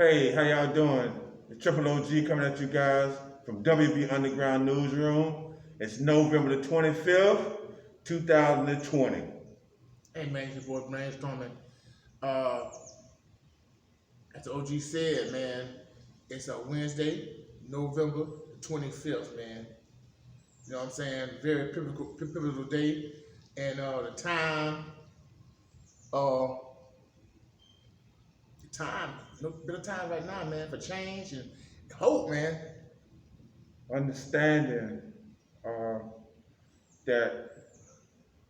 Hey, how y'all doing? The Triple OG coming at you guys from WB Underground Newsroom. It's November the 25th, 2020. Hey man, it's your boy Brainstorming. Uh, as the OG said, man, it's a Wednesday, November the 25th, man. You know what I'm saying? Very pivotal day. And uh, no better time right now, man, for change and hope, man. Understanding uh, that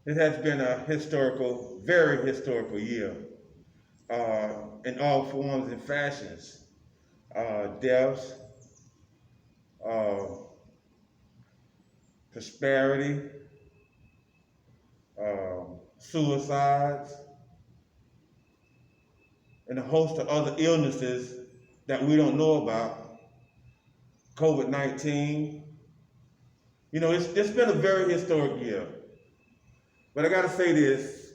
it has been a historical, very historical year in all forms and fashions. Deaths, uh, prosperity, suicides, and a host of other illnesses that we don't know about. COVID-19. You know, it's been a very historic year. But I got to say this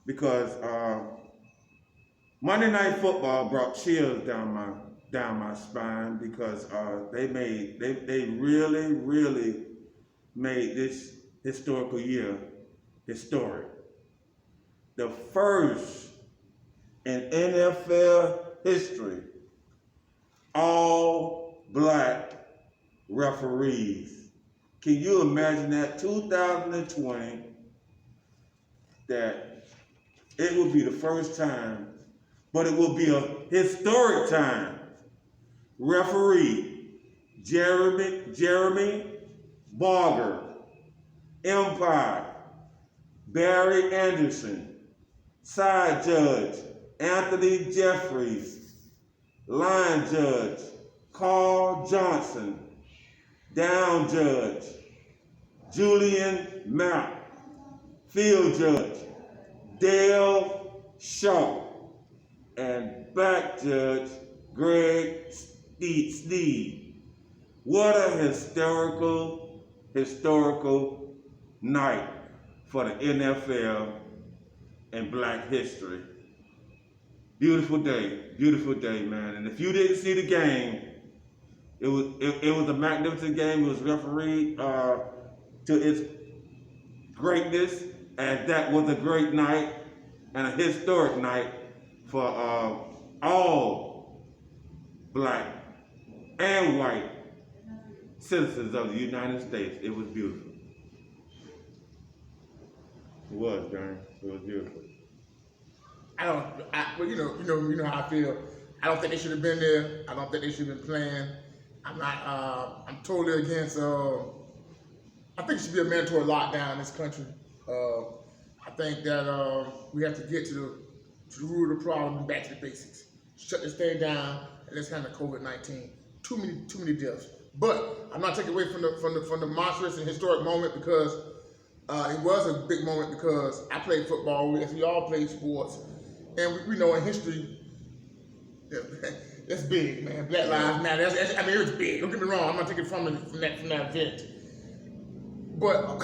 because Monday Night Football brought chills down my spine because they really made this historical year historic. The first in NFL history, all black referees. Can you imagine that? 2020, that it will be the first time, but it will be a historic time. Referee Jeremy Barger, Empire, Barry Anderson, side judge Anthony Jeffries, line judge Carl Johnson, down judge Julian Mapp, field judge Dale Shaw, and back judge Greg Steed. What a historical night for the NFL and black history. Beautiful day, man. And if you didn't see the game, it was a magnificent game. It was refereed to its greatness, and that was a great night and a historic night for all black and white citizens of the United States. It was beautiful. It was, Darren. It was beautiful. Well, you know how I feel. I don't think they should have been there. I don't think they should have been playing. I'm totally against. I think it should be a mandatory lockdown in this country. I think that we have to get to the root of the problem and back to the basics. Shut this thing down and let's handle COVID-19. Too many deaths. But I'm not taking away from the monstrous and historic moment because it was a big moment because I played football. We all played sports, and we know in history. That's big, man. Black Lives Matter. I mean, it's big. Don't get me wrong. I'm not taking from that event. But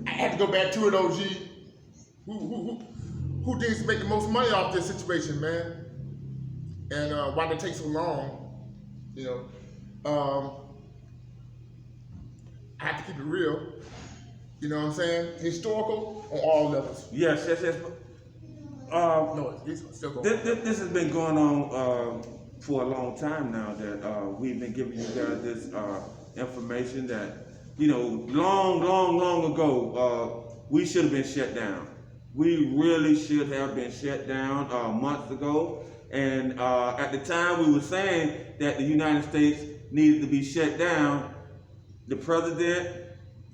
I have to go back to it, OG. Who needs to make the most money off this situation, man? And why did it take so long? You know, I have to keep it real. You know what I'm saying? Historical on all levels. Yes. No, it's still going on. This has been going on for a long time now that we've been giving you guys this information that, you know, long ago, we should have been shut down. We really should have been shut down months ago. And at the time we were saying that the United States needed to be shut down, the president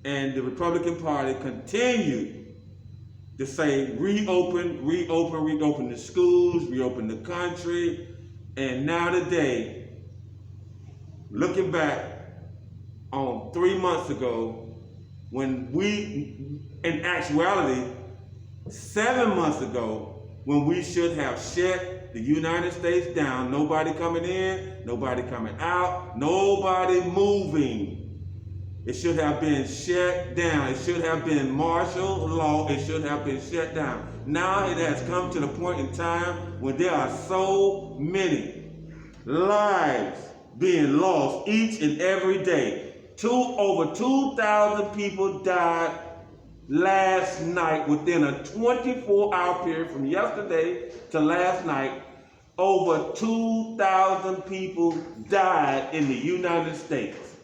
and the Republican Party continued to say reopen the schools, reopen the country. And now today, looking back on 3 months ago, when we, in actuality, 7 months ago, when we should have shut the United States down, nobody coming in, nobody coming out, nobody moving. It should have been shut down. It should have been martial law. It should have been shut down. Now it has come to the point in time when there are so many lives being lost each and every day. Over 2,000 people died last night within a 24-hour period from yesterday to last night. Over 2,000 people died in the United States.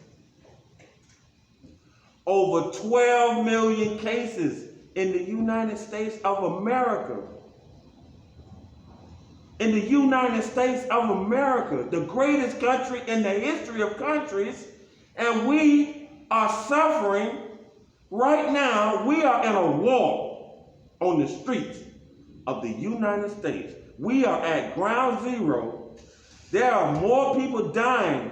Over 12 million cases in the United States of America. In the United States of America, the greatest country in the history of countries, and we are suffering right now. We are in a war on the streets of the United States. We are at ground zero. There are more people dying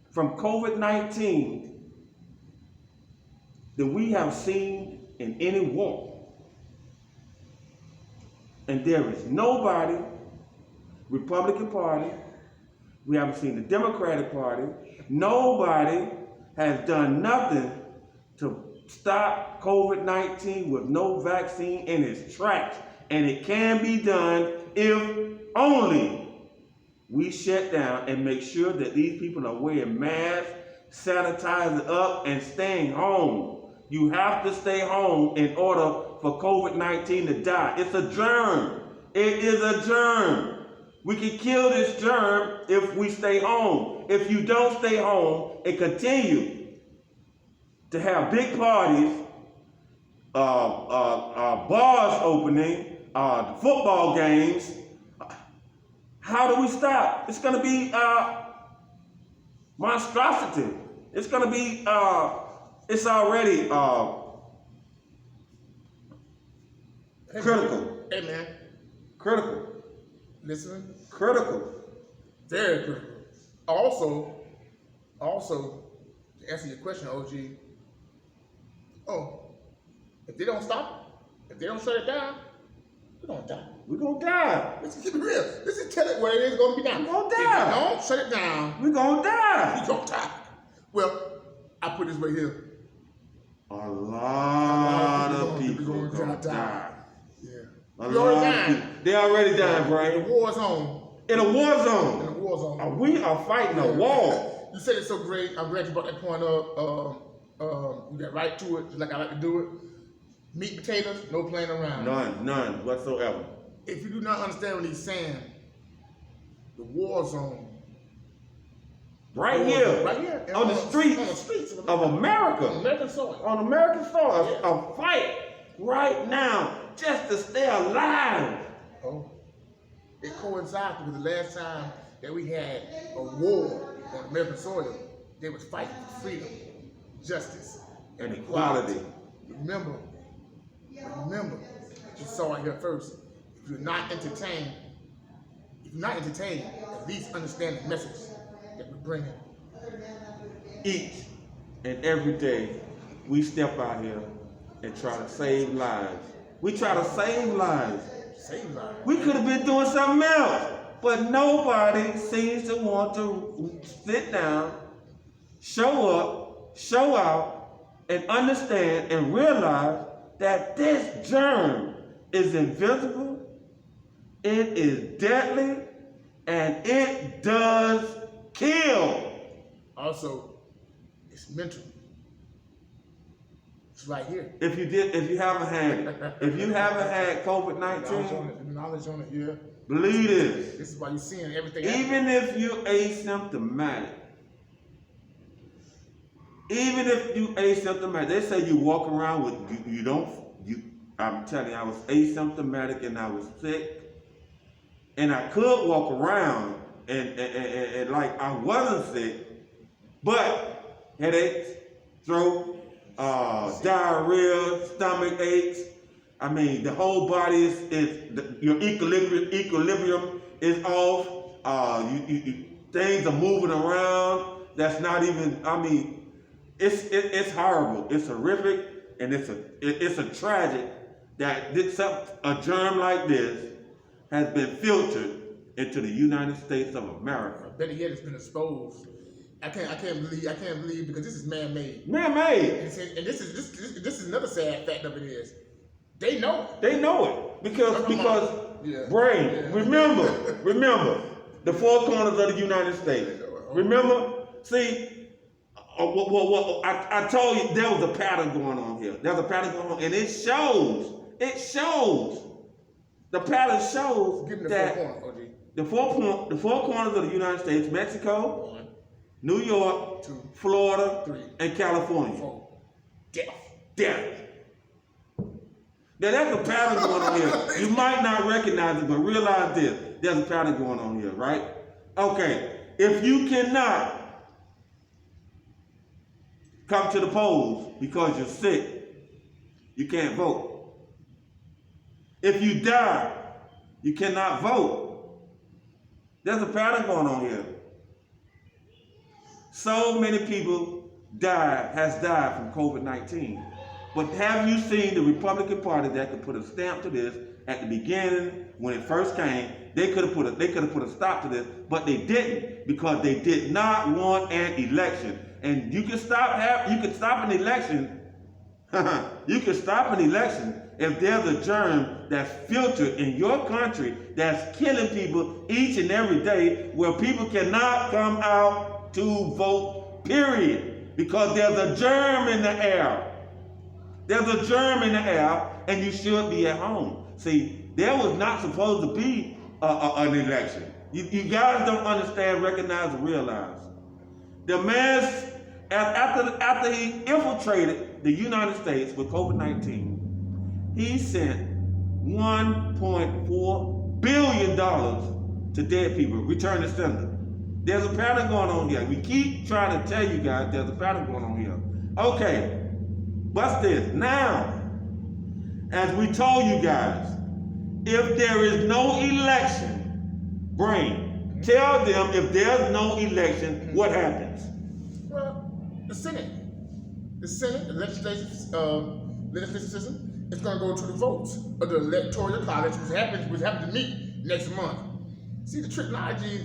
from COVID-19 than we have seen in any war. And there is nobody, Republican Party, we haven't seen the Democratic Party, nobody has done nothing to stop COVID-19 with no vaccine in its tracks. And it can be done if only we shut down and make sure that these people are wearing masks, sanitizing up, and staying home. You have to stay home in order for COVID-19 to die. It's a germ. It is a germ. We can kill this germ if we stay home. If you don't stay home and continue to have big parties, bars opening, football games, how do we stop? It's going to be monstrosity. It's going to be, it's already critical. Hey, man. Critical. Listen. Critical. Very critical. Also, to answer your question, OG, if they don't stop it, if they don't shut it down, we're going to die. We're going to die. Let's keep it real. Let's just tell it what it is going to be now. We're going to If die. you don't shut it down, We're going to die. we're going to die. Well, I put this right here. A lot of people gonna going to die. Yeah. A We already lot of dying. people. They already dying, In Brian. the war zone. In a war In the zone. war zone. We are fighting a war. You said it so great. I'm glad you brought that point up. You got right to it, just like I like to do it. Meat and potatoes, no playing around. None whatsoever. If you do not understand what he's saying, the war zone. Right here. Right here. On the streets of America. American soil. On American soil. Yeah. A fight right now just to stay alive. Oh. It coincides with the last time that we had a war on American soil. They was fighting for freedom, justice, And equality. Remember, you saw it here first. If you're not entertained, at least understand the message that we're bringing. Each and every day, we step out here and try to save lives. We try to save lives. Save lives. We could have been doing something else, but nobody seems to want to sit down, show up, show out, and understand and realize that this germ is invisible, it is deadly, and it does kill. Also, it's mental. It's right here. If you haven't had COVID-19, Knowledge on it, yeah. believe this. This is why you're seeing everything. Even if you're asymptomatic, they say you walk around with I'm telling you, I was asymptomatic and I was sick, and I could walk around and like I wasn't sick, but headaches, throat, diarrhea, stomach aches. I mean, the whole body your equilibrium is off. Things are moving around. That's not even. I mean, it's horrible. It's horrific, and it's a tragic that a germ like this has been filtered into the United States of America. Better yet, it's been exposed. I can't believe because this is man-made. Man-made. And this is another sad fact of it is, they know. They know it because Yeah. brain. Yeah. Remember, The four corners of the United States. Remember? See, I told you there was a pattern going on here. There's a pattern going on, and it shows. It shows. The pattern shows Give me the that 4 corners, OG. the four corners of the United States: Mexico, 1, New York, 2, Florida, 3, and California. 4. Death. Death. Now there's a pattern going on here. You might not recognize it, but realize this. There's a pattern going on here, right? Okay. If you cannot come to the polls because you're sick, you can't vote. If you die, you cannot vote. There's a pattern going on here. So many people has died from COVID-19. But have you seen the Republican Party that could put a stamp to this at the beginning when it first came? They could have put a stop to this, but they didn't because they did not want an election. And you can stop an election. You can stop an election if there's a germ that's filtered in your country that's killing people each and every day, where people cannot come out to vote, period, because there's a germ in the air. There's a germ in the air, and you should be at home. See, there was not supposed to be an election. You guys don't understand, recognize, or realize. The man, after he infiltrated the United States with COVID-19, he sent $1.4 billion to dead people, return to sender. There's a pattern going on here. We keep trying to tell you guys there's a pattern going on here. Okay. What's this? Now, as we told you guys, if there is no election, tell them if there's no election, what happens? Well, the Senate, the legislative system, is going to go to the votes of the electoral college, which happens to meet next month. See, the technology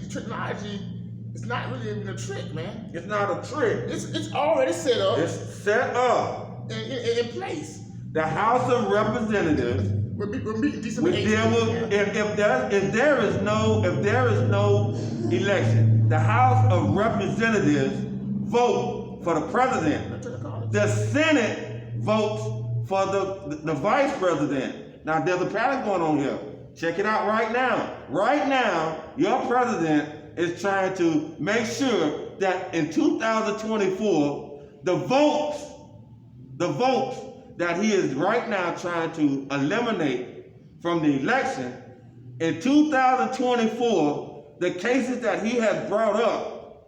is not really even a trick, man. It's not a trick. It's already set up. It's set up. In place. The House of Representatives We're meeting December 8th. If there is no election, the House of Representatives vote for the president. The Senate votes for the vice president. Now there's a pattern going on here. Check it out right now. Right now, your president is trying to make sure that in 2024, the votes that he is right now trying to eliminate from the election, in 2024, the cases that he has brought up,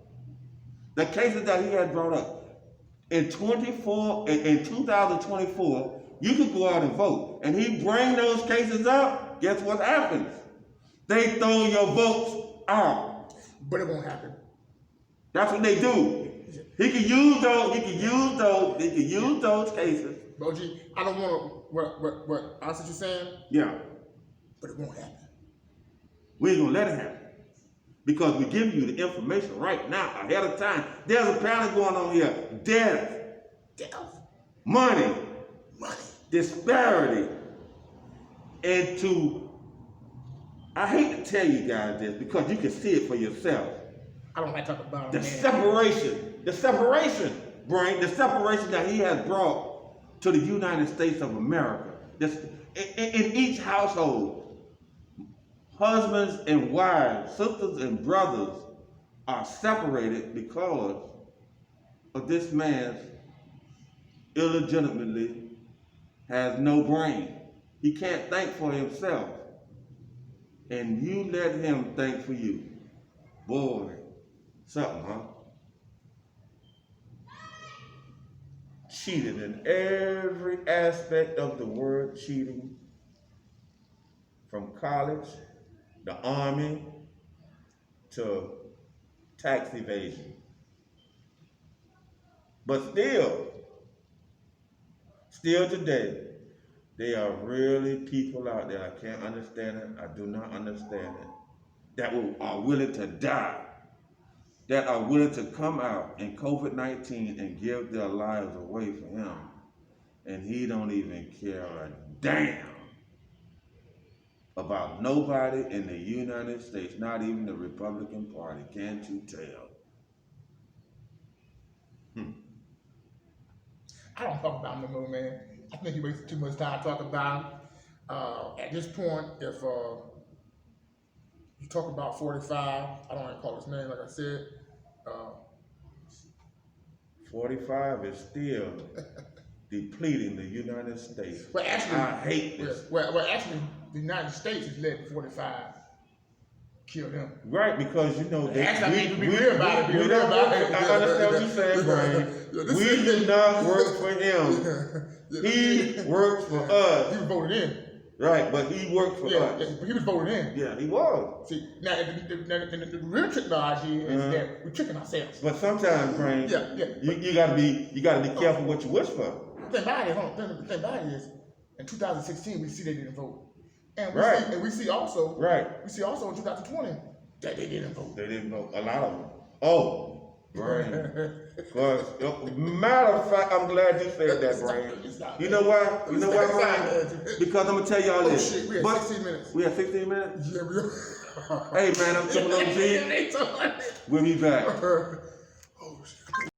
in 2024, you can go out and vote. And he bring those cases up, guess what happens? They throw your votes out. But it won't happen. That's what they do. He can use those cases. OG, I don't want to, what I see what you're saying? Yeah. But it won't happen. We ain't gonna let it happen. Because we give you the information right now, ahead of time. There's a pattern going on here. Death. Money. Disparity. And I hate to tell you guys this because you can see it for yourself. I don't like talking about it, the separation that he has brought to the United States of America. In each household, husbands and wives, sisters and brothers are separated because of this man's illegitimately has no brain. He can't think for himself. And you let him think for you. Boy, something, huh? Cheated in every aspect of the word cheating, from college, the army, to tax evasion. But still today, there are really people out there, I can't understand it, I do not understand it, that are willing to die, that are willing to come out in COVID-19 and give their lives away for him. And he don't even care a damn. about nobody in the United States, not even the Republican Party. Can't you tell? I don't talk about him no more, man. I think he wasted too much time talking about him. At this point, if you talk about 45, I don't want to call his name, like I said. 45 is still depleting the United States. Well, actually, I hate this. Well, actually, the United States is letting 45 kill them. Right, because you know that Actually, I mean, be real about it. Be real about it. I understand what you're saying, Brian. We do not work for him. He works for us. He was voted in. Right, but he worked for us. He was voted in. Yeah, he was. See, now the real technology is that we're tricking ourselves. But sometimes, Brian, you gotta be careful what you wish for. The thing about it is, in 2016 we see they didn't vote, and we see also in 2020 that they didn't vote. They didn't vote. A lot of them. Oh, Brian. Matter of fact, I'm glad you said that, Brian. You know why? You know why, Brian? Because I'm gonna tell y'all this. Shit, we had 16 minutes. We had 16 minutes? Yeah, we Hey man, I'm Triple OG. We'll be back.